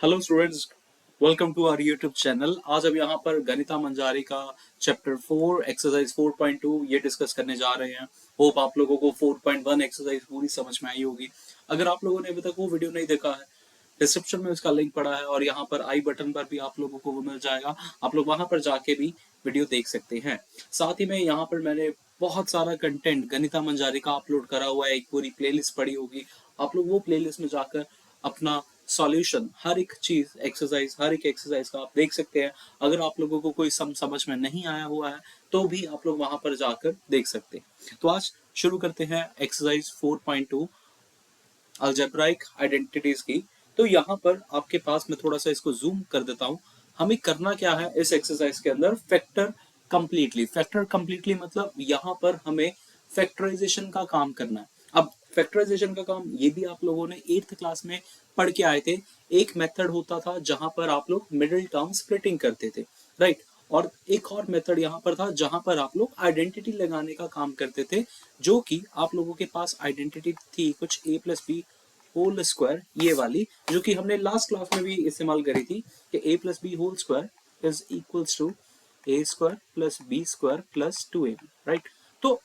Hello students, welcome to our YouTube channel. आज अब यहाँ पर गणिता मंजारी का चैप्टर 4 एक्सरसाइज 4.2 ये डिस्कस करने जा रहे हैं। होप आप लोगों को 4.1 एक्सरसाइज पूरी समझ में आई होगी। अगर आप लोगों ने अभी तक वो वीडियो नहीं देखा है, डिस्क्रिप्शन में उसका लिंक पड़ा है और यहाँ पर आई बटन पर भी आप लोगों को वो मिल जाएगा। आप लोग वहां पर जाके भी वीडियो देख सकते हैं। साथ ही में यहाँ पर मैंने बहुत सारा कंटेंट गणिता मंजारी का अपलोड करा हुआ है, एक पूरी प्लेलिस्ट पड़ी होगी। आप लोग वो प्लेलिस्ट में जाकर अपना सॉल्यूशन, हर एक चीज एक्सरसाइज, हर एक एक्सरसाइज का आप देख सकते हैं। अगर आप लोगों को कोई समझ में नहीं आया हुआ है तो भी आप लोग वहां पर जाकर देख सकते हैं। तो आज शुरू करते हैं एक्सरसाइज 4.2 अलजेब्राइक आइडेंटिटीज की। तो यहाँ पर आपके पास मैं थोड़ा सा इसको जूम कर देता हूँ। हमें करना क्या है इस एक्सरसाइज के अंदर, फैक्टर कंप्लीटली मतलब यहाँ पर हमें फैक्टराइजेशन का काम करना है। अब फैक्टराइजेशन का काम ये भी आप लोगों ने 8th क्लास में पढ़ के आए थे। एक मेथड होता था जहां पर आप लोग मिडिल टर्म स्प्लिटिंग करते थे, राइट। और एक और मेथड यहाँ पर था जहां पर आप लोग आइडेंटिटी लगाने का काम करते थे, जो कि आप लोगों के पास आइडेंटिटी थी कुछ a plus B whole square, ये वाली जो कि हमने लास्ट क्लास में भी इस्तेमाल करी थी कि a plus B whole square is equals to A square plus B square plus 2ab, right. तो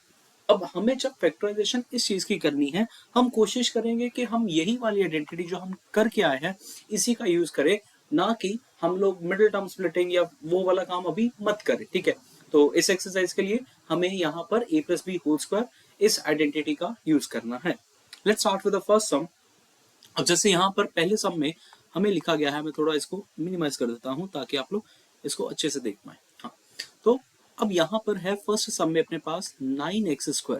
अब हमें जब फैक्टराइजेशन इस चीज की करनी है, हम कोशिश करेंगे कि हम यही वाली आइडेंटिटी जो हम करके आए हैं इसी का यूज करें, ना कि हम लोग मिडिल टर्म स्प्लिटिंग या वो वाला काम अभी मत करें, ठीक है। तो इस एक्सरसाइज के लिए हमें यहाँ पर a plus B whole square इस आइडेंटिटी का यूज करना है। Let's start with the first sum. अब जैसे यहाँ पर पहले सम में हमें लिखा गया है, मैं थोड़ा इसको मिनिमाइज कर देता हूँ ताकि आप लोग इसको अच्छे से देख पाए। हाँ, तो अब यहाँ पर है फर्स्ट सम में अपने पास 9x²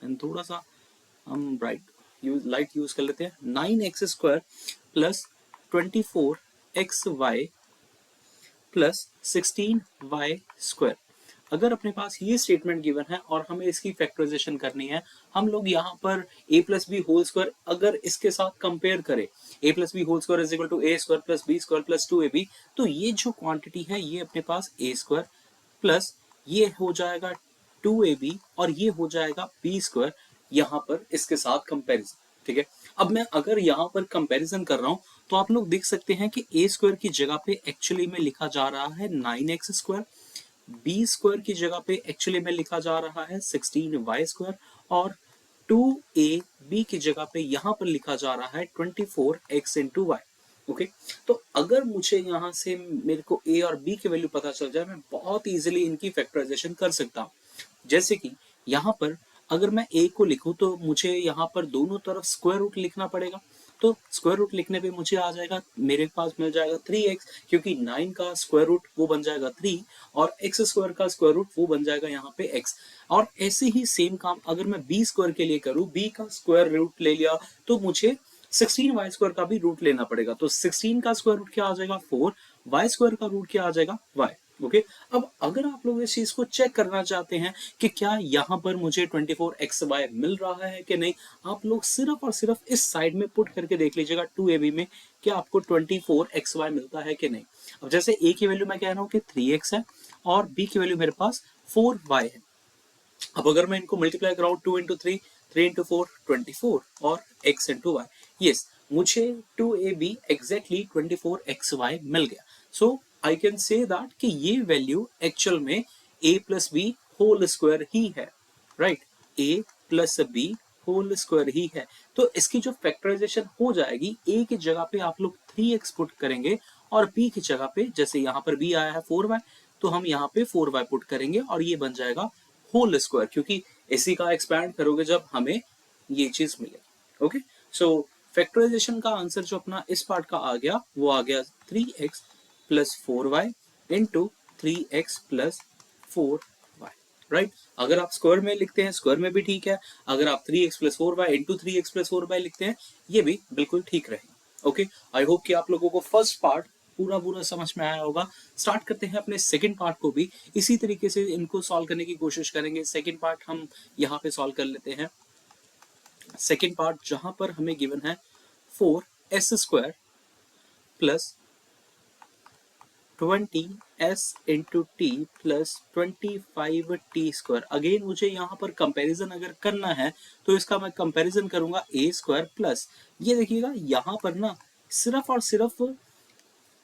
एंड थोड़ा सा हम लाइट यूज कर लेते हैं। 9x² plus 24xy plus 16y²। अगर अपने पास ये स्टेटमेंट गिवन है और हमें इसकी फैक्टराइजेशन करनी है, हम लोग यहाँ पर a plus B whole square अगर इसके साथ कंपेयर करें, a plus B whole square is equal to A square plus B square plus 2ab, तो ये जो क्वांटिटी है ये अपने पास a स्क्वायर प्लस ये हो जाएगा 2ab और ये हो जाएगा b स्क्वायर, यहाँ पर इसके साथ कंपेरिजन, ठीक है। अब मैं अगर यहाँ पर कंपैरिजन कर रहा हूँ तो आप लोग देख सकते हैं कि ए स्क्वायर की जगह पे एक्चुअली में लिखा जा रहा है 9x², बी स्क्वायर की जगह पे एक्चुअली में लिखा जा रहा है 16y² और 2ab की जगह पे यहाँ पर लिखा जा रहा है 24x इंटू वाई। ओके, तो अगर मुझे यहाँ से मेरे को a और b की वैल्यू पता चल जाए, मैं बहुत इजीली इनकी फैक्टराइजेशन कर सकता हूँ। जैसे कि यहाँ पर अगर मैं a को लिखूं तो मुझे यहाँ पर दोनों तरफ स्क्वायर रूट लिखना पड़ेगा। तो स्क्वायर रूट लिखने पे मुझे आ जाएगा, मेरे पास मिल जाएगा 3x, क्योंकि 9 का स्क्वायर रूट वो बन जाएगा 3 और x स्क्वायर का स्क्वायर रूट वो बन जाएगा यहाँ पे x। और ऐसे ही सेम काम अगर मैं b स्क्वायर के लिए करूँ, b का स्क्वायर रूट ले लिया तो मुझे 16y² का भी रूट लेना पड़ेगा। तो 16 का स्क्वायर रूट क्या आ जाएगा 4, y स्क्वायर का रूट क्या आ जाएगा y। ओके, अब अगर आप लोग इस चीज को चेक करना चाहते हैं कि क्या यहाँ पर मुझे 24xy मिल रहा है कि नहीं, आप लोग सिर्फ और सिर्फ इस साइड में पुट करके देख लीजिएगा 2ab में कि आपको 24xy मिलता है कि नहीं। अब जैसे a की वैल्यू मैं कह रहा हूँ कि 3x है और b की वैल्यू मेरे पास 4y है। अब अगर मैं इनको मल्टीप्लाई कराऊं 2 इंटू 3, 3 इंटू 4 24 और x इंटू वाई, यस मुझे 2ab एग्जैक्टली 24xy मिल गया। सो आई कैन से दैट कि ये वैल्यू एक्चुअल में a plus B whole square ही है, right. a plus B whole square ही है। तो इसकी जो फैक्टराइजेशन हो जाएगी, a की जगह पे आप लोग 3x पुट करेंगे और b की जगह पे जैसे यहाँ पर b आया है 4y, तो हम यहाँ पे 4y पुट करेंगे और ये बन जाएगा होल स्क्वायर, क्योंकि इसी का एक्सपैंड करोगे जब हमें ये चीज मिलेगी। ओके, सो फैक्टराइजेशन का आंसर जो अपना इस पार्ट का आ गया वो आ गया 3x plus 4y into 3x plus 4y, right. अगर आप स्क्वायर में लिखते हैं स्क्वायर में भी ठीक है, अगर आप 3x plus 4y into 3x plus 4y लिखते हैं ये भी बिल्कुल ठीक रहेगा। ओके, आई होप कि आप लोगों को फर्स्ट पार्ट पूरा पूरा समझ में आया होगा। स्टार्ट करते हैं अपने सेकंड पार्ट को भी इसी तरीके से इनको सॉल्व करने की कोशिश करेंगे। सेकंड पार्ट हम यहाँ पे सॉल्व कर लेते हैं। सेकंड पार्ट जहां पर हमें गिवन है 4s² plus 20s into T plus 25t²। Again मुझे यहाँ पर कंपैरिजन अगर करना है तो इसका मैं कंपैरिजन करूंगा a² प्लस, ये देखिएगा यहाँ पर ना सिर्फ और सिर्फ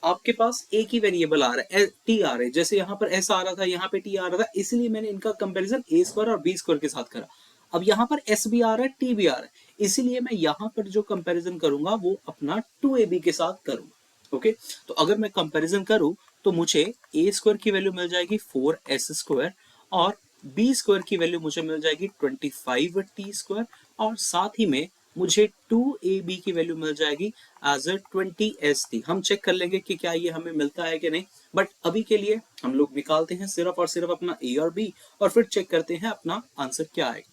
आपके पास एक ही वेरिएबल आ रहा है, टी आ रहा है, जैसे यहाँ पर एस आ रहा था, यहाँ पे टी आ रहा था, इसलिए मैंने इनका कंपैरिजन ए स्क्वायर और बी स्क्वायर के साथ करा। अब यहाँ पर एस भी आ रहा है, टी भी आ रहा है, इसीलिए मैं यहाँ पर जो कंपैरिजन करूंगा वो अपना 2ab के साथ करूंगा। ओके, तो अगर मैं कंपैरिजन करूं तो मुझे ए स्क्वायर की वैल्यू मिल जाएगी 4s² और बी स्क्वायर की वैल्यू मुझे मिल जाएगी 25t², और साथ ही में मुझे 2ab की वैल्यू मिल जाएगी एज अ 20st। हम चेक कर लेंगे कि क्या ये हमें मिलता है कि नहीं, बट अभी के लिए हम लोग निकालते हैं सिर्फ और सिर्फ अपना a और b और फिर चेक करते हैं अपना आंसर क्या आएगा।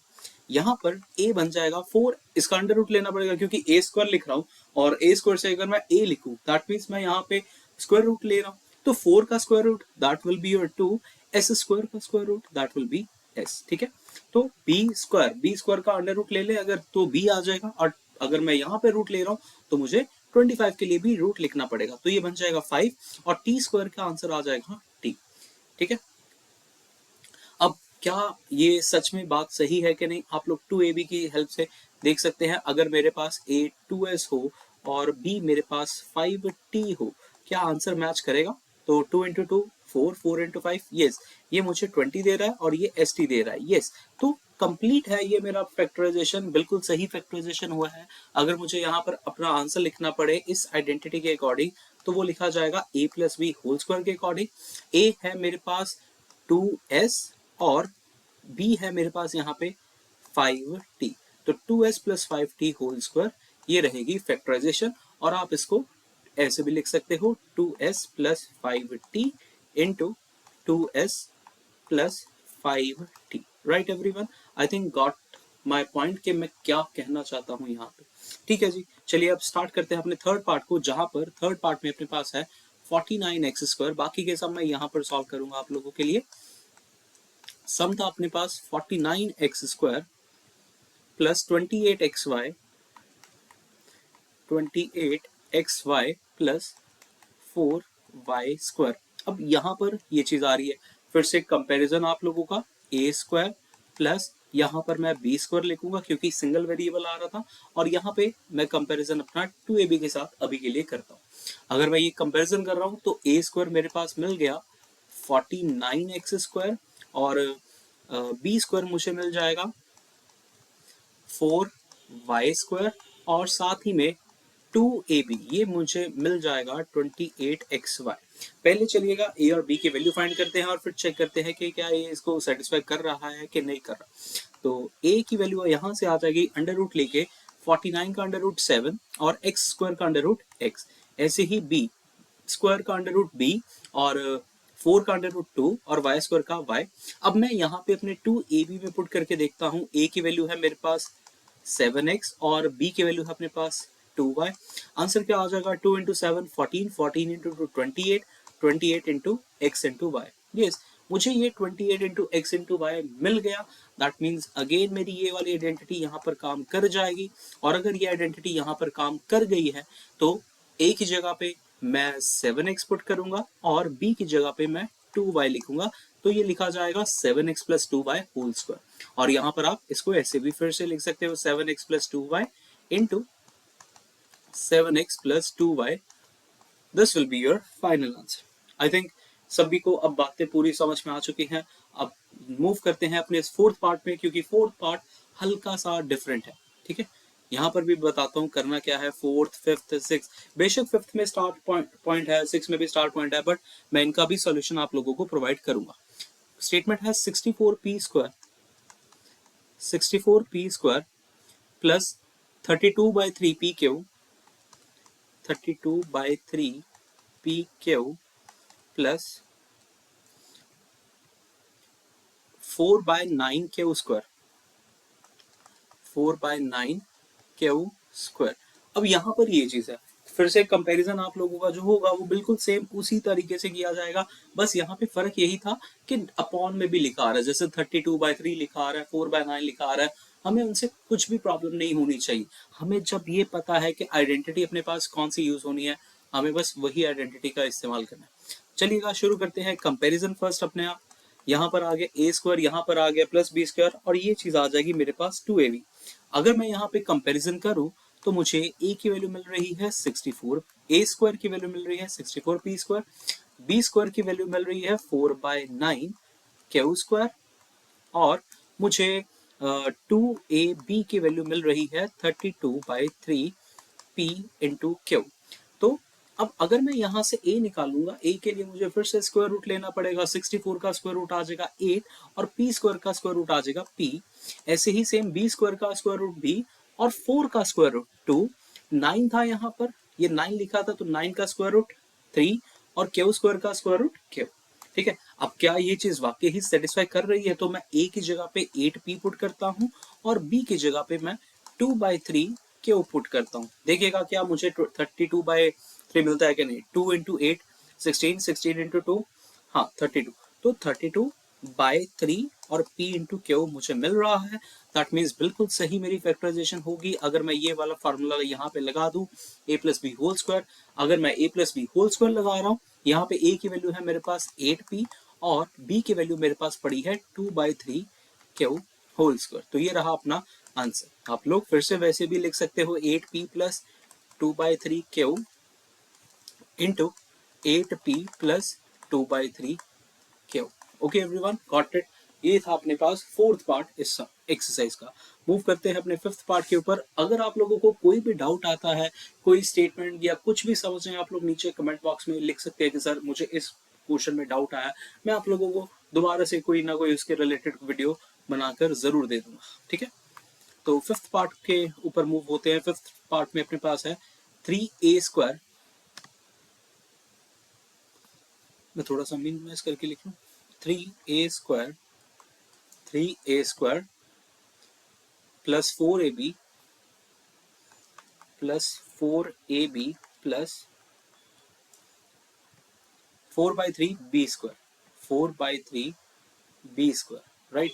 यहाँ पर a बन जाएगा 4, इसका अंडर रूट लेना पड़ेगा क्योंकि a स्क्वायर लिख रहा हूँ, और a स्क्वायर से अगर मैं a लिखूं दैट मीन्स मैं यहाँ पे स्क्वायर रूट ले रहा हूँ, तो 4 का square root that will be your 2, s square का square root that will be s। ठीक है, तो बी स्क्वायर का अंडर रूट ले ले अगर तो b आ जाएगा, और अगर मैं यहाँ पे रूट ले रहा हूँ तो मुझे 25 के लिए भी रूट लिखना पड़ेगा, तो ये बन जाएगा 5 और t स्क्वायर का आंसर आ जाएगा t। ठीक है, अब क्या ये सच में बात सही है कि नहीं, आप लोग 2ab की हेल्प से देख सकते हैं। अगर मेरे पास a 2s हो और b मेरे पास 5t हो, क्या आंसर मैच करेगा? तो 2 इंटू 2 4, 4 इंटू 5, यस, ये मुझे 20 दे रहा है और ये st दे रहा है, यस, तो कंप्लीट है ये मेरा फैक्टराइजेशन, बिल्कुल सही फैक्टराइजेशन हुआ है। अगर मुझे यहाँ पर अपना आंसर लिखना पड़े इस आइडेंटिटी के अकॉर्डिंग तो वो लिखा जाएगा a plus B whole square के अकॉर्डिंग। a है मेरे पास 2s और b है मेरे पास यहाँ पे 5t, तो 2s plus 5t whole square ये रहेगी फैक्टराइजेशन, और आप इसको ऐसे भी लिख सकते हो 2s plus 5t into 2s plus 5t। Right everyone, I think got my point कि मैं क्या कहना चाहता हूँ यहाँ पे। ठीक है जी, चलिए अब स्टार्ट करते हैं अपने थर्ड पार्ट को, जहां पर थर्ड पार्ट में अपने पास है 49x²। बाकी के सब मैं यहाँ पर सॉल्व करूंगा आप लोगों के लिए। सम था अपने पास 49x² plus 28xy plus 4y²। अब यहाँ पर ये चीज आ रही है, फिर से कंपैरिजन आप लोगों का a² प्लस यहाँ पर मैं b² लिखूंगा क्योंकि सिंगल वेरिएबल आ रहा था, और यहाँ पे मैं कंपैरिजन अपना 2ab के साथ अभी के लिए करता हूँ। अगर मैं ये कंपैरिजन कर रहा हूँ तो a² मेरे पास मिल गया 49x² और b² मुझे मिल जाएगा 4y² और साथ ही में 2ab ये मुझे मिल जाएगा 28xy। पहले चलिएगा a और b की वैल्यू फाइंड करते हैं और फिर चेक करते हैं कि क्या ये इसको सेटिस्फाई कर रहा है कि नहीं कर रहा। तो a की वैल्यू यहाँ से आ जाएगी अंडर रूट लेके 49 का अंडर रूट 7 और x² का अंडर रूट x, ऐसे ही b स्क्वायर का अंडर रूट b और 4 का अंडर रूट 2 और y² का y। अब मैं यहाँ पे अपने 2ab में पुट करके देखता हूँ, a की वैल्यू है मेरे पास 7x और b की वैल्यू है अपने पास 2y। आंसर क्या आ जाएगा? 2 into 7 14, 14 into 2 28, 28 into x into Y. Yes, मुझे ये 28 इंटू एक्स इंटू वाई मिल गया। दैट मीन्स अगेन मेरी ये वाली आइडेंटिटी यहाँ पर काम कर जाएगी, और अगर ये आइडेंटिटी यहाँ पर काम कर गई है तो a की जगह पे मैं 7x पुट करूंगा और b की जगह पे मैं 2y लिखूंगा, तो ये लिखा जाएगा 7x plus 2y whole square. और यहाँ पर आप इसको ऐसे भी फिर से लिख सकते हो 7x plus 2y into 7x plus 2y। This will be your final answer. I think सभी को अब बातें पूरी समझ में आ चुकी हैं। अब मूव करते हैं अपने इस फोर्थ पार्ट में, क्योंकि फोर्थ पार्ट हल्का सा डिफरेंट है। ठीक है, यहाँ पर भी बताता हूँ करना क्या है। फोर्थ, फिफ्थ, सिक्स, बेशक फिफ्थ में स्टार्ट पॉइंट है, सिक्स में भी स्टार्ट पॉइंट है, बट मैं इनका भी सोल्यूशन आप लोगों को प्रोवाइड करूंगा। स्टेटमेंट है 64p² plus 32/3pq 32/3pq plus 4/9q², 4/9q²। अब यहाँ पर ये चीज है, फिर से कंपैरिजन आप लोगों का जो होगा वो बिल्कुल सेम उसी तरीके से किया जाएगा, बस यहाँ पे फर्क यही था कि अपॉन में भी लिखा आ रहा है, जैसे 32/3 लिखा आ रहा है, 4/9 लिखा आ रहा है, हमें उनसे कुछ भी प्रॉब्लम नहीं होनी चाहिए। हमें जब ये पता है कि आइडेंटिटी अपने पास कौन सी यूज होनी है, हमें बस वही आइडेंटिटी का इस्तेमाल करना है। चलिएगा शुरू करते हैं कंपैरिजन। फर्स्ट अपने आप यहाँ पर आ गया a², यहाँ पर आ गया प्लस b², और ये चीज आ जाएगी मेरे पास 2ab। अगर मैं यहाँ पे कंपैरिजन करूं तो मुझे a की वैल्यू मिल रही है 64, a स्क्वायर की वैल्यू मिल रही है 64 p स्क्वायर, b स्क्वायर की वैल्यू मिल रही है 4/9 q स्क्वायर, और मुझे 2ab की वैल्यू मिल रही है 32/3 p इंटू क्यू। तो अब अगर मैं यहां से a निकालूंगा, a के लिए मुझे फिर से स्क्वायर रूट लेना पड़ेगा, 64 का स्क्वायर रूट आ जाएगा 8 और p स्क्वायर का स्क्वायर रूट आ जाएगा p। ऐसे ही सेम b स्क्वायर का स्क्वायर रूट b और 4 का स्क्वायर रूट 2, 9 था यहाँ पर, ये 9 लिखा था तो 9 का स्क्वायर रूट 3 और q स्क्वायर का स्क्वायर रूट q। ठीक है, अब क्या ये चीज वाकई ही सेटिस्फाई कर रही है, तो मैं a की जगह पे 8p पुट करता हूं और b की जगह पे मैं 2/3 क्यू पुट करता हूँ। देखिएगा क्या मुझे 32/3 मिलता है कि नहीं। 2 इंटू 8 16, 16 इंटू 2 हाँ 32, तो 32/3 और p इंटू क्यू मुझे मिल रहा है। दैट मीन्स बिल्कुल सही मेरी फैक्टराइजेशन होगी अगर मैं ये वाला फार्मूला यहाँ पे लगा दूं, a plus B whole square. अगर मैं a plus B whole square लगा रहा हूँ, यहाँ पे a की वैल्यू है मेरे पास 8p और b की वैल्यू मेरे पास पड़ी है 2/3 क्यू होल स्क्वायर। तो ये रहा अपना आंसर। आप लोग फिर से वैसे भी लिख सकते हो 8p plus 2/3 Q into 8p plus 2/3 Q. Okay everyone, got it. ये था अपने पास फोर्थ पार्ट इस एक्सरसाइज का। मूव करते हैं अपने फिफ्थ पार्ट के ऊपर। अगर आप लोगों को कोई भी डाउट आता है, कोई स्टेटमेंट या कुछ भी समझ नहीं, आप लोग नीचे कमेंट बॉक्स में लिख सकते हैं कि सर मुझे इस क्वेश्चन में डाउट आया। मैं आप लोगों को दोबारा से कोई ना कोई उसके रिलेटेड वीडियो बनाकर जरूर दे दूंगा। ठीक है, तो फिफ्थ पार्ट के ऊपर मूव होते हैं। फिफ्थ पार्ट में अपने पास है 3a²। मैं थोड़ा सा मिनिमाइज करके लिख लूं। 3a² 3a² plus 4ab plus 4ab plus 4/3 b², 4/3 b², right.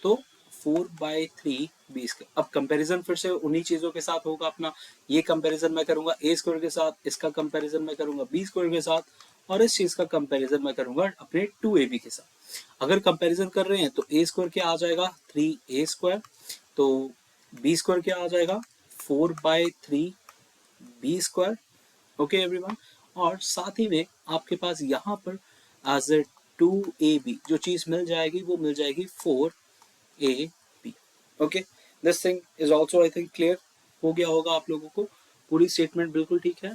तो 4/3 b²। अब कंपैरिजन फिर से उन्हीं चीजों के साथ होगा अपना। ये कंपैरिजन मैं करूंगा a² के साथ, इसका कंपैरिजन मैं करूंगा b² के साथ, और इस चीज का कंपैरिजन मैं करूंगा अपने 2ab के साथ। अगर कंपैरिजन कर रहे हैं तो a² क्या आ जाएगा 3a², तो b² क्या आ जाएगा 4/3 b²। ओके एवरीवन, और साथ ही में आपके पास यहाँ पर एज ए 2ab जो चीज मिल जाएगी वो मिल जाएगी 4ab। Okay, this thing is also I think clear हो गया होगा आप लोगों को। पूरी स्टेटमेंट बिल्कुल ठीक है,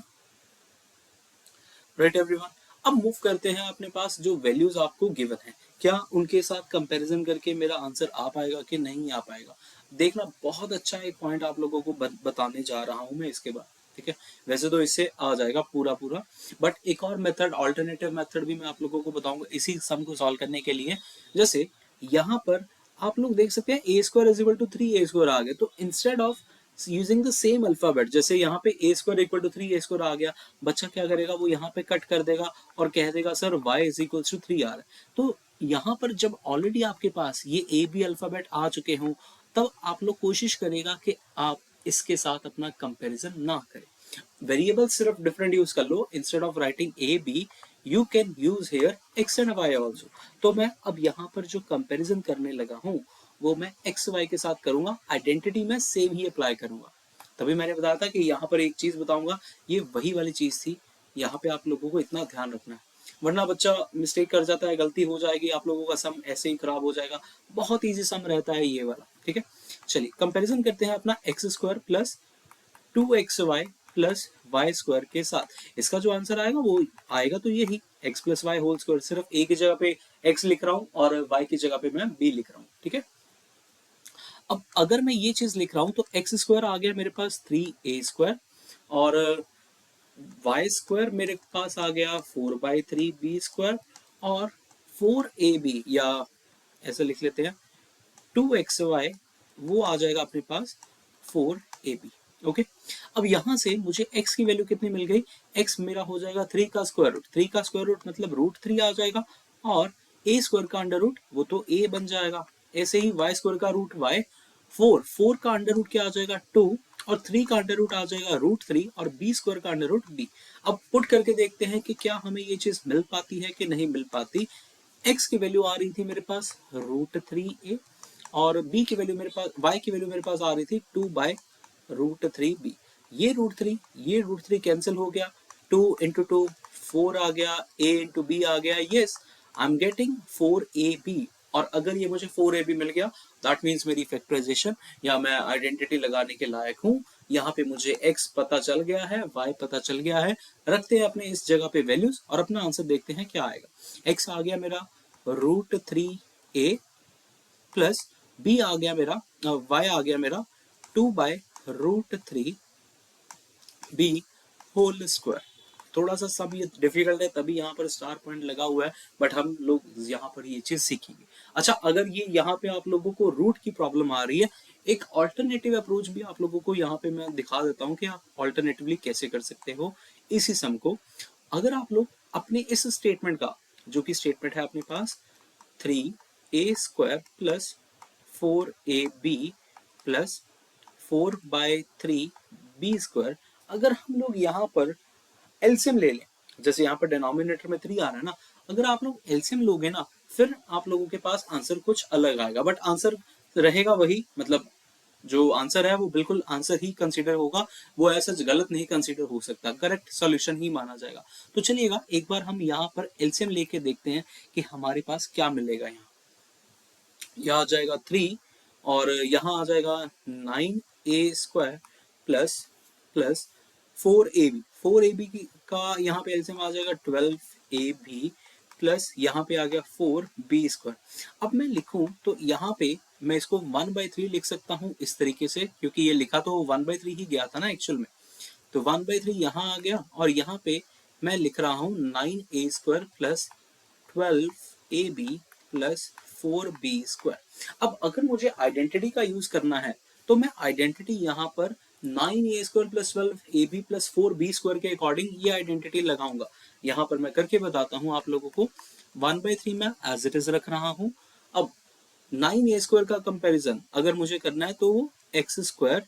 राइट एवरीवन। अब मूव करते हैं अपने पास जो वैल्यूज आपको गिवन है, क्या उनके साथ कंपैरिजन करके मेरा आंसर आ पाएगा कि नहीं आ पाएगा। देखना, बहुत अच्छा एक पॉइंट आप लोगों को बताने जा रहा हूं मैं इसके बाद। ठीक है, वैसे तो इससे आ जाएगा पूरा पूरा, बट एक और मेथड, ऑल्टरनेटिव मेथड भी मैं आप लोगों को बताऊंगा इसी सम को सॉल्व करने के लिए। जैसे यहाँ पर आप लोग देख सकते हैं a² is equal to 3a² आ गया, तो instead of using the same alphabet, जैसे यहाँ पे a² इक्वल टू 3a² आ गया, बच्चा क्या करेगा, वो यहाँ पे कट कर देगा और कह देगा sir y is equal to 3 आ रहा है। तो यहाँ पर जब ऑलरेडी आपके पास ये a b अल्फाबेट आ चुके हों, तब आप लोग कोशिश करेगा कि आप इसके साथ अपना कंपैरिजन ना करें। वेरिएबल सिर्फ डिफरेंट यूज कर लो, instead of writing a b you can use here x and y also. तो मैं अब यहाँ पर जो कंपैरिजन करने लगा हूँ वो मैं एक्स वाई के साथ करूंगा, आइडेंटिटी में सेम ही अप्लाई करूंगा। तभी मैंने बताया था कि यहाँ पर एक चीज बताऊंगा, ये वही वाली चीज थी। यहाँ पे आप लोगों को इतना ध्यान रखना है, वरना बच्चा मिस्टेक कर जाता है, गलती हो जाएगी, आप लोगों का सम ऐसे ही खराब हो जाएगा। बहुत इजी सम रहता है ये वाला। ठीक है, चलिए कंपैरिजन करते हैं अपना x² plus 2xy plus y² के साथ। इसका जो आंसर आएगा वो आएगा तो यही x plus Y whole square. सिर्फ a की जगह पे x लिख रहा हूँ और y की जगह पे मैं b लिख रहा हूँ। ठीक है, अब अगर मैं ये चीज लिख रहा हूं तो x² आ गया मेरे पास 3a² और y² मेरे पास आ गया 4/3b² और 4ab, या ऐसे लिख लेते हैं 2xy, वो आ जाएगा अपने पास 4ab। ओके, अब यहां से मुझे x की वैल्यू कितनी मिल गई, x मेरा हो जाएगा 3 का स्क्वायर रूट, 3 का स्क्वायर रूट मतलब √3 आ जाएगा, और a² का अंडर रूट वो तो a बन जाएगा। ऐसे ही y² का रूट y, 4 का अंडर रूट क्या आ जाएगा 2, और 3 का अंडर रूट आ जाएगा √3, और b² का अंडर रूट b। अब पुट करके देखते हैं कि क्या हमें ये चीज मिल पाती है कि नहीं मिल पाती। x की वैल्यू आ रही थी मेरे पास √3a और b की वैल्यू मेरे पास, y की वैल्यू मेरे पास आ रही थी 2/√3b। ये रूट थ्री कैंसिल हो गया, 2 into 2 4 आ गया, a into b आ गया, yes I am getting 4ab। और अगर ये मुझे 4ab मिल गया दैट मीन्स मेरी फैक्टराइजेशन या मैं आइडेंटिटी लगाने के लायक हूँ। यहाँ पे मुझे x पता चल गया है, y पता चल गया है। रखते हैं अपने इस जगह पे वैल्यूज और अपना आंसर देखते हैं क्या आएगा। x आ गया मेरा √3a प्लस b आ गया मेरा y आ गया मेरा 2/√3b होल स्क्वायर। थोड़ा सा सब ये डिफिकल्ट है तभी यहाँ पर स्टार पॉइंट लगा हुआ है, बट हम लोग यहाँ पर ये चीज सीखेंगे। अच्छा, अगर ये यहाँ पे आप लोगों को रूट की प्रॉब्लम आ रही है, एक ऑल्टरनेटिव अप्रोच भी आप लोगों को यहाँ पे मैं दिखा देता हूँ कि आप ऑल्टरनेटिवली कैसे कर सकते हो इसी सम को। अगर आप लोग अपने इस स्टेटमेंट का, जो कि स्टेटमेंट है अपने पास 3a² plus 4ab plus 4/3b², अगर हम लोग यहाँ पर एलसीएम ले लें, जैसे यहाँ पर डिनोमिनेटर में 3 आ रहा है ना, अगर आप लोग एलसीएम लोगे ना फिर आप लोगों के पास आंसर कुछ अलग आएगा, बट आंसर रहेगा वही, मतलब जो आंसर है वो बिल्कुल आंसर ही कंसीडर होगा, वो ऐसा गलत नहीं कंसीडर हो सकता, करेक्ट सॉल्यूशन ही माना जाएगा। तो चलिएगा एक बार हम यहाँ पर एलसीएम लेके देखते हैं कि हमारे पास क्या मिलेगा। यहाँ आ जाएगा 3 और यहाँ आ जाएगा 9a² प्लस प्लस 4ab का यहाँ पे एलसीएम आ जाएगा 12ab प्लस यहाँ पे आ गया 4b²। अब मैं लिखूं तो यहाँ पे मैं इसको 1/3 लिख सकता हूँ इस तरीके से, क्योंकि ये लिखा तो 1/3 ही गया था ना एक्चुअल में, तो 1/3 यहाँ आ गया और यहाँ पे मैं लिख रहा हूँ 9a² plus 12ab plus 4b²। अब अगर मुझे आइडेंटिटी का यूज करना है तो मैं आइडेंटिटी यहाँ पर 9a² plus 12ab plus 4b² के अकॉर्डिंग ये आइडेंटिटी लगाऊंगा। यहाँ पर मैं करके बताता हूँ आप लोगों को। 1/3 मैं एज इट इज रख रहा हूँ। अब 9a² का कंपैरिजन अगर मुझे करना है तो वो x²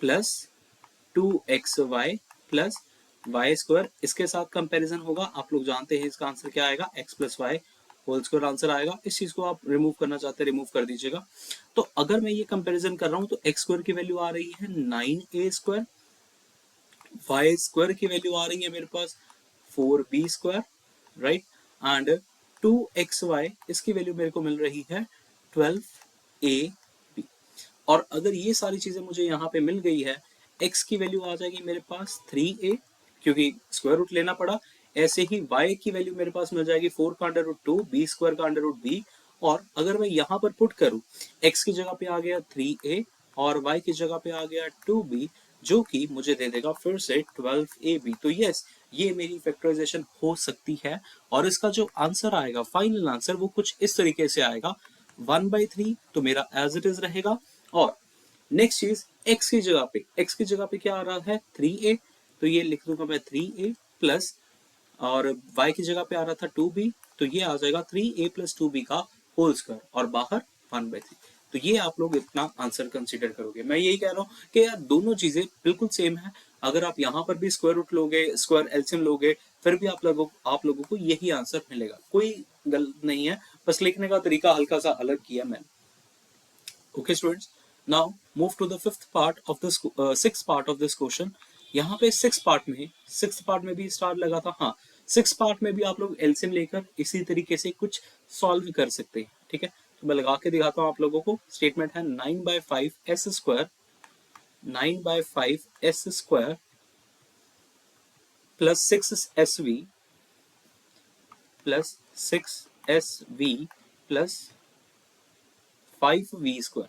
plus 2xy plus y², इसके साथ कंपैरिजन होगा। आप लोग जानते हैं इसका आंसर क्या आएगा, x plus Y whole square answer आएगा। इस चीज को आप रिमूव करना चाहते हैं रिमूव कर दीजिएगा। तो अगर मैं ये कंपैरिजन कर रहा हूं तो x² की वैल्यू आ रही है 9a², y² की वैल्यू आ रही है मेरे पास 4b², राइट, एंड 2xy इसकी वैल्यू मेरे को मिल रही है 12ab। और अगर ये सारी चीजें मुझे यहाँ पे मिल गई है, x की वैल्यू आ जाएगी मेरे पास 3a क्योंकि स्क्वायर रूट लेना पड़ा। ऐसे ही y की वैल्यू मेरे पास मिल जाएगी 4 का अंडर रूट 2, b² का अंडर रूट b। और अगर मैं यहाँ पर पुट करूँ, x की जगह पे आ गया 3a और y की जगह पे आ गया 2b, जो कि मुझे दे देगा फिर से 12ab। तो यस, ये मेरी फैक्टराइजेशन हो सकती है और इसका जो आंसर आएगा, फाइनल आंसर, वो कुछ इस तरीके से आएगा 1/3 तो मेरा एज इट इज रहेगा। और नेक्स्ट चीज, x की जगह पे क्या आ रहा है 3a, तो ये लिख दूंगा मैं 3a प्लस, और y की जगह पे आ रहा था 2b, तो ये आ जाएगा 3a प्लस 2b का होल स्क्वायर और बाहर 1/3। तो ये आप लोग इतना आंसर कंसीडर करोगे। मैं यही कह रहा हूँ कि यार दोनों चीजें बिल्कुल सेम है। अगर आप यहाँ पर भी स्क्वायर रूट लोगे, स्क्वायर एलसीएम लोगे, फिर भी आप लोगों को यही आंसर मिलेगा, कोई गलत नहीं है, बस लिखने का तरीका हल्का सा अलग किया मैंने। Okay students, now move to the sixth part of this question। यहाँ पे सिक्स पार्ट में भी स्टार लगा था, हाँ, सिक्स पार्ट में भी आप लोग एलसीएम लेकर इसी तरीके से कुछ सॉल्व कर सकते हैं, ठीक है। तो मैं लगा के दिखाता हूँ आप लोगों को। स्टेटमेंट है 9/5s² 9/5s² plus 6sv plus 6sv plus 5v²,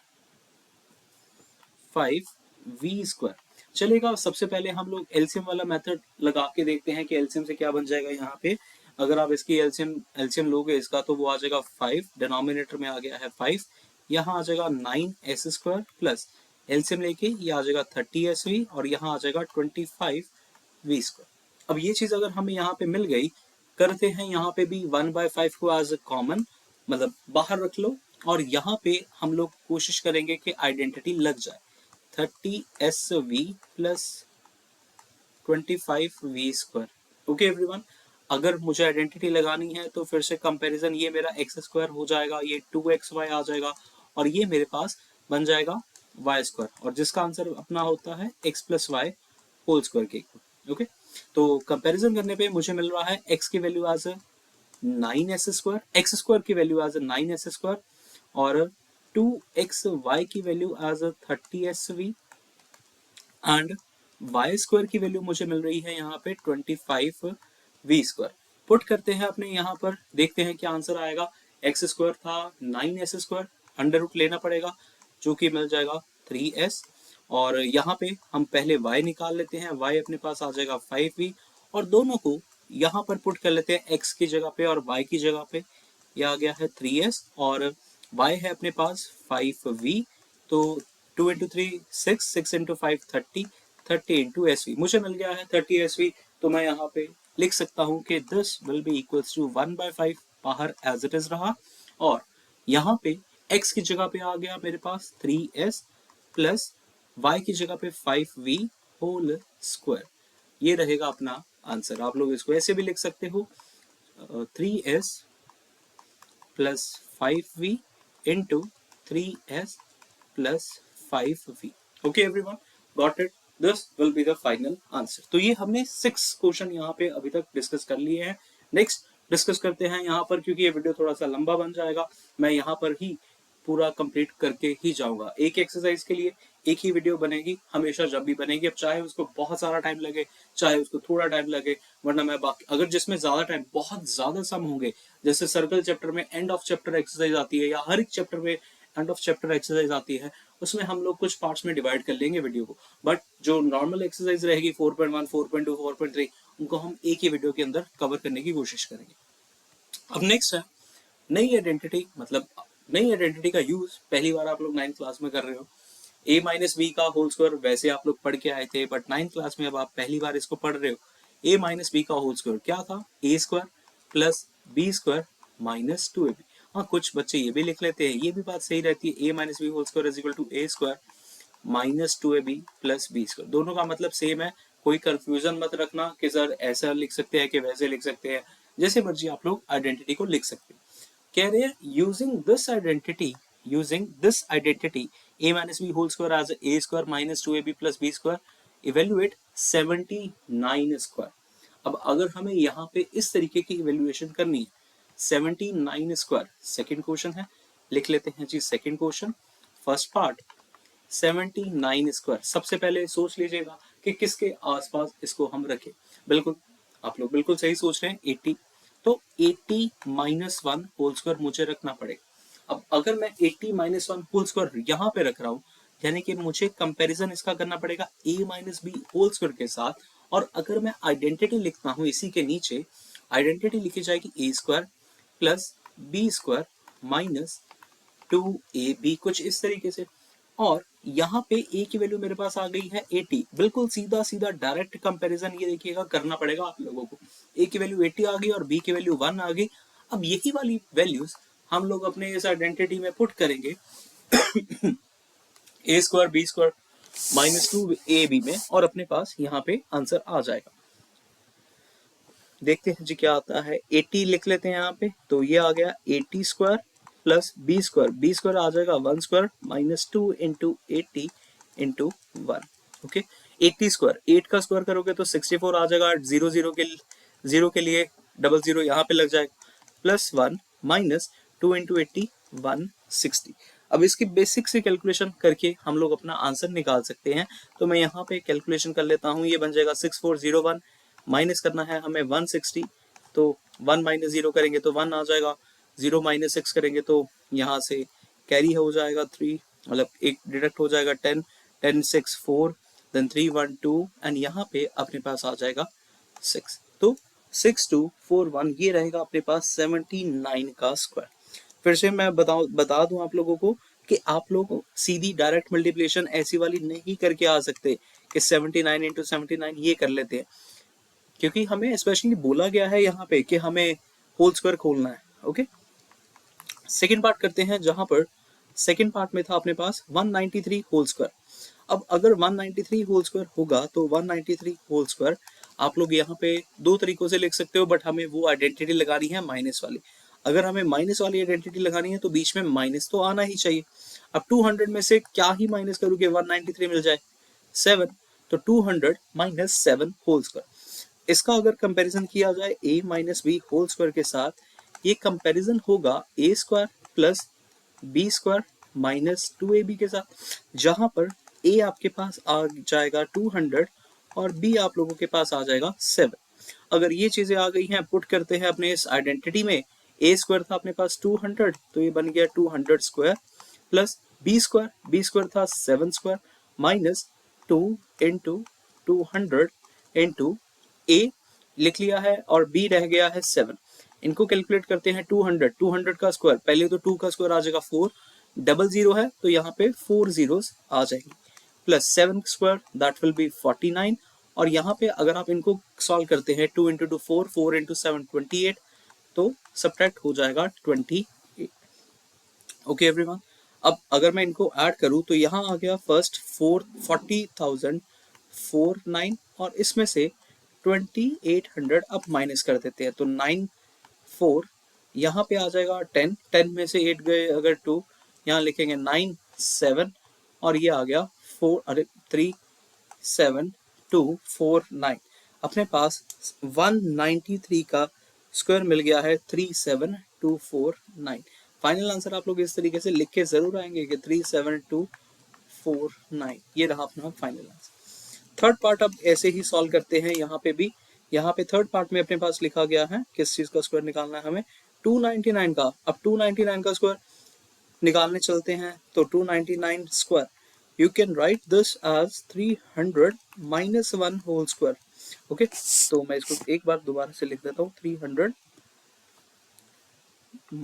5v²। चलेगा, सबसे पहले हम लोग एलसीएम वाला मेथड लगा के देखते हैं कि एलसीएम से क्या बन जाएगा। यहाँ पे अगर आप इसकी एलसीएम लोगे इसका, तो वो आ जाएगा 5, डिनोमिनेटर में आ गया है 5, यहाँ आ जाएगा 9s² प्लस एलसीएम लेके ये आ जाएगा 30sv और यहाँ आ जाएगा 25v²। अब ये चीज अगर हमें यहाँ पे मिल गई, करते हैं यहाँ पे भी 1/5 को एज कॉमन, मतलब बाहर रख लो, और यहाँ पे हम लोग कोशिश करेंगे कि आइडेंटिटी लग जाए। 30sv plus 25v²। Okay everyone, अगर मुझे आइडेंटिटी लगानी है तो फिर से कंपैरिजन, ये मेरा x² हो जाएगा, ये 2xy आ जाएगा और ये मेरे पास बन जाएगा y², और जिसका आंसर अपना होता है x plus Y whole square के इक्वल। ओके, तो कंपैरिजन करने पे मुझे मिल रहा है x की value as 9s square, X square की वैल्यू एज 9s स्क्वायर और 2xy की value as 30sv and Y square की वैल्यू मुझे मिल रही है यहाँ पे 25v स्क्वायर। पुट करते हैं अपने यहाँ पर, देखते हैं क्या आंसर आएगा। एक्स स्क्वायर था 9s स्क्वायर, अंडर रूट लेना पड़ेगा जो कि मिल जाएगा 3s और यहाँ पे हम पहले y निकाल लेते हैं, y अपने पास आ जाएगा 5v और दोनों को यहाँ पर पुट कर लेते हैं x की जगह पे और y की जगह पे। यह आ गया है 3s और y है अपने पास 5v, तो 2 into 3 6, 6 into 5 30, 30 into S V मुझे मिल गया है 30sv। तो मैं यहाँ पे लिख सकता हूँ कि this will be equals to 1/5 बाहर एज इट इज रहा और यहाँ पे x की जगह पे आ गया मेरे पास 3s प्लस y की जगह पे 5v होल स्क्वायर। ये रहेगा अपना आंसर। आप लोग इसको ऐसे भी लिख सकते हो 3s plus 5v into 3s plus 5v। Okay everyone, got it? This will be the final answer. तो ये हमने 6 क्वेश्चन यहाँ पे अभी तक डिस्कस कर लिए हैं। नेक्स्ट डिस्कस करते हैं यहाँ पर, क्योंकि ये वीडियो थोड़ा सा लंबा बन जाएगा, मैं यहाँ पर ही पूरा कंप्लीट करके ही जाऊंगा। एक एक्सरसाइज के लिए एक ही वीडियो बनेगी हमेशा, जब भी बनेगी, अब चाहे उसको बहुत सारा टाइम लगे चाहे उसको थोड़ा टाइम लगे, वरना मैं बाकी अगर जिसमें ज्यादा टाइम बहुत ज्यादा सम होंगे, जैसे सर्कल चैप्टर में एंड ऑफ चैप्टर एक्सरसाइज आती है या हर एक चैप्टर में एंड ऑफ चैप्टर एक्सरसाइज आती है, उसमें हम लोग कुछ पार्ट्स में डिवाइड कर लेंगे वीडियो को। बट जो नॉर्मल एक्सरसाइज रहेगी 4.1, 4.2, 4.3, उनको हम एक ही वीडियो के अंदर कवर करने की कोशिश करेंगे। अब नेक्स्ट है नई आइडेंटिटी, मतलब नई आइडेंटिटी का यूज पहली बार आप लोग 9th क्लास में कर रहे हो। a माइनस बी का होल स्क्वायर वैसे आप लोग पढ़ के आए थे, बट 9th क्लास में अब आप पहली बार इसको पढ़ रहे हो। a माइनस बी का होल स्क्वायर क्या था? a square plus B square minus 2ab। हाँ, कुछ बच्चे ये भी लिख लेते हैं, ये भी बात सही रहती है, a minus B whole square is equal to a square minus 2ab plus B square. दोनों का मतलब सेम है, कोई कंफ्यूजन मत रखना कि सर ऐसा लिख सकते हैं कि वैसे लिख सकते हैं, जैसे मर्जी आप लोग आइडेंटिटी को लिख सकते हैं। कह रहे हैं using this identity a minus b whole square as a square minus 2ab plus b square evaluate 79 square। अब अगर हमें यहाँ पे इस तरीके की इवेल्युएशन करनी है 79 स्क्वायर, सेकेंड क्वेश्चन है, लिख लेते हैं जी second question. First part 79 square, सबसे पहले सोच लीजिएगा कि किसके आसपास इसको हम रखें। बिल्कुल, आप लोग बिल्कुल सही सोच रहे हैं, 80, तो 80 माइनस 1 होल स्क्वायर मुझे रखना पड़ेगा। अब अगर मैं 80 माइनस 1 होल स्क्वायर यहाँ पे रख रहा हूँ, यानी कि मुझे कंपैरिजन इसका करना पड़ेगा a minus B whole square के साथ। और अगर मैं आइडेंटिटी लिखता हूँ इसी के नीचे, आइडेंटिटी लिखी जाएगी a square plus B square minus 2ab, कुछ इस तरीके से। और यहाँ पे a की वैल्यू मेरे पास आ गई है 80, बिल्कुल सीधा सीधा डायरेक्ट कंपैरिजन ये देखिएगा करना पड़ेगा आप लोगों को। a की वैल्यू 80 आ गई और b की वैल्यू 1 आ गई। अब यही वाली वैल्यूज हम लोग अपने इस आइडेंटिटी में पुट करेंगे a square B square minus 2ab में, और अपने पास यहाँ पे आंसर आ जाएगा। देखते हैं जी क्या आता है। 80 लिख लेते हैं यहाँ पे, तो ये आ गया 80 स्क्वायर प्लस बी स्क्वायर आ जाएगा 1 square minus 2 into 80 into 1। Okay, 80 square 8 का स्क्वायर करोगे तो 64 आ जाएगा। 0 के लिए 00 यहाँ पे लग जाएगा, प्लस 1 माइनस 2 इंटू 80 160। अब इसकी बेसिक से कैलकुलेशन करके हम लोग अपना आंसर निकाल सकते हैं। तो मैं यहाँ पे कैलकुलेशन कर लेता हूँ, ये बन जाएगा 6401, माइनस करना है हमें 160, तो 1 माइनस 0 करेंगे तो 1 आ जाएगा, 0 माइनस 6 करेंगे तो यहाँ से कैरी हो जाएगा 3, मतलब एक डिडक्ट हो जाएगा 10, 10 6 4, देन 3 1 2 एंड यहाँ पे अपने पास आ जाएगा 6, तो 6241 ये रहेगा अपने पास 79 का स्क्वायर। फिर से मैं बता दूं आप लोगों को कि आप लोग सीधी डायरेक्ट मल्टीप्लिकेशन ऐसी वाली नहीं करके आ सकते कि 79 इंटू 79 ये कर लेते हैं, क्योंकि हमें स्पेशली बोला गया है यहाँ पे कि हमें होल स्क्वायर खोलना है। ओके, सेकेंड पार्ट करते हैं, जहां पर सेकेंड पार्ट में था अपने पास 193 होल स्क्वायर। अब अगर 193 होल स्क्वायर होगा तो 193 होल स्क्वायर आप लोग यहाँ पे दो तरीकों से लिख सकते हो, बट हमें वो आइडेंटिटी लगानी है माइनस वाली। अगर हमें माइनस वाली आइडेंटिटी लगानी है तो बीच में माइनस तो आना ही चाहिए। अब 200 में से क्या ही माइनस करूँ कि 193 मिल जाए? 7। तो 200 माइनस 7 होल स्क्वायर। इसका अगर कंपैरिजन किया जाए a minus B whole square के साथ, ये कंपैरिजन होगा a square plus B square minus 2ab के साथ, जहां पर a आपके पास आ जाएगा 200 और b आप लोगों के पास आ जाएगा 7। अगर ये चीजें आ गई हैं, पुट करते हैं अपने इस आइडेंटिटी में। a स्क्वायर था अपने पास 200, तो ये बन गया 200 स्क्वायर प्लस बी स्क्वायर था 7 square minus 2 into 200 into a लिख लिया है और b रह गया है 7। इनको कैलकुलेट करते हैं 200 का स्क्वायर, पहले तो 2 का स्क्वायर आ जाएगा 4, डबल जीरो है तो यहाँ पे 4 जीरोस आ जाएंगे, plus 7 square that will B 49। और यहाँ पे अगर आप इनको सॉल्व करते हैं 2 इंटू 2 4, 4 इंटू 7 28, तो सब्ट्रैक्ट हो जाएगा 28। ओके एवरीवन, अब अगर मैं इनको ऐड करूँ तो यहाँ आ गया फर्स्ट 40,049 और इसमें से 2800 अब माइनस कर देते हैं, तो 9 4 यहाँ पे आ जाएगा 10, 10 में से 8 गए अगर 2, यहाँ लिखेंगे 9 7 और ये आ गया 4, अरे 3 7 2 4 9। अपने पास 193 का स्क्वायर मिल गया है 37249। फाइनल आंसर आप लोग इस तरीके से लिख के जरूर आएंगे कि 37249, ये रहा अपना फाइनल आंसर। थर्ड पार्ट अब ऐसे ही सॉल्व करते हैं। यहाँ पे भी, यहाँ पे थर्ड पार्ट में अपने पास लिखा गया है किस चीज का स्क्वायर निकालना है हमें, 299 का। अब 299 का स्क्वायर निकालने चलते हैं, तो 299 square you can write this as 300 minus 1 whole square। Okay, तो मैं इसको एक बार दोबारा से लिख देता हूँ, 300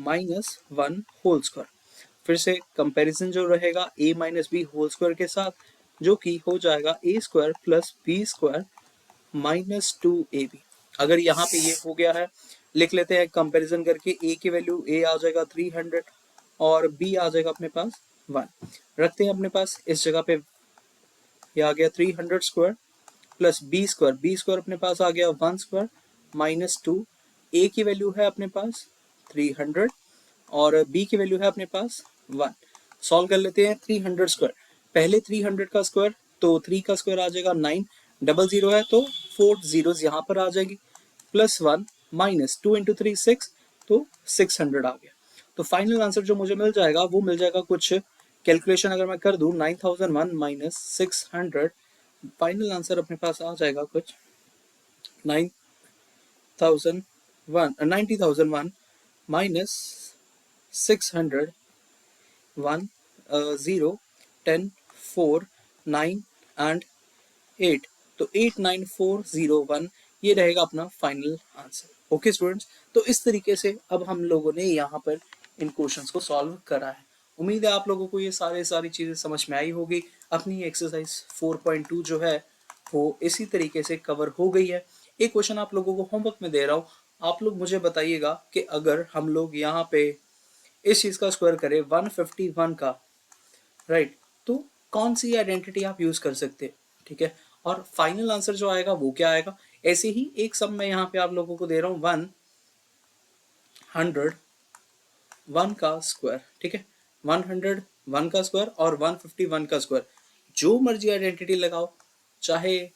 माइनस 1 होल स्क्वायर। फिर से कंपैरिजन जो रहेगा a minus B whole square के साथ, जो कि हो जाएगा a square plus B square minus 2ab। अगर यहाँ पे ये हो गया है, लिख लेते हैं कंपैरिजन करके, a की वैल्यू a आ जाएगा 300 और b आ जाएगा अपने पास 1। रखते हैं अपने पास इस जगह पे, ये आ गया 300 स्क्वायर प्लस बी स्क्वायर अपने पास आ गया 1 स्क्वायर माइनस 2। a की वैल्यू है अपने पास 300 और b की वैल्यू है अपने पास 1। सॉल्व कर लेते हैं 300 स्क्वायर, पहले 300 का स्क्वायर, तो 3 का स्क्वायर आ जाएगा 9, डबल जीरो है तो 4 जीरोस यहाँ पर आ जाएगी, प्लस 1 माइनस 2 इंटू 3 6, तो 600 आ गया। तो फाइनल आंसर जो मुझे मिल जाएगा वो मिल जाएगा कुछ, कैलकुलेशन अगर मैं कर दूं, 9001 माइनस 600, फाइनल आंसर अपने पास आ जाएगा कुछ 90,001 माइनस 600 1 0 10 4 9 एंड 8, तो 89401 ये रहेगा अपना फाइनल आंसर। ओके स्टूडेंट्स, तो इस तरीके से अब हम लोगों ने यहाँ पर इन क्वेश्चंस को सॉल्व करा है। उम्मीद है आप लोगों को ये सारी चीजें समझ में आई होगी। अपनी एक्सरसाइज 4.2 जो है वो इसी तरीके से कवर हो गई है। एक क्वेश्चन आप लोगों को होमवर्क में दे रहा हूँ, आप लोग मुझे बताइएगा कि अगर हम लोग यहाँ पे इस चीज का स्क्वायर करें 151 का, राइट, तो कौन सी आइडेंटिटी आप यूज कर सकते हैं, ठीक है। और फाइनल आंसर जो आएगा वो क्या आएगा। ऐसे ही एक सम मैं यहाँ पे आप लोगों को दे रहा हूँ 101 का स्क्वायर, ठीक है, 101 का स्क्वायर और 151 का स्क्वायर, जो मर्जी आइडेंटिटी लगाओ, चाहे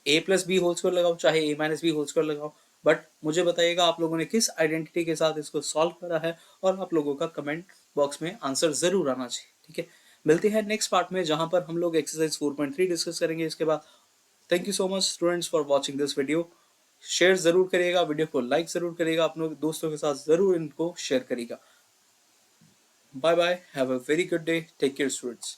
a plus B whole square लगाओ, चाहे a minus B whole square लगाओ, बट मुझे बताइएगा आप लोगों ने किस आइडेंटिटी के साथ इसको सॉल्व करा है, और आप लोगों का कमेंट बॉक्स में आंसर जरूर आना चाहिए, ठीक है। मिलते हैं नेक्स्ट पार्ट में, जहां पर हम लोग एक्सरसाइज 4.3 डिस्कस करेंगे इसके बाद। Thank you so much students for watching this video. Share जरूर करिएगा, वीडियो को लाइक जरूर करिएगा, अपने दोस्तों के साथ जरूर इनको शेयर करिएगा। Bye bye, have a very good day, take care students.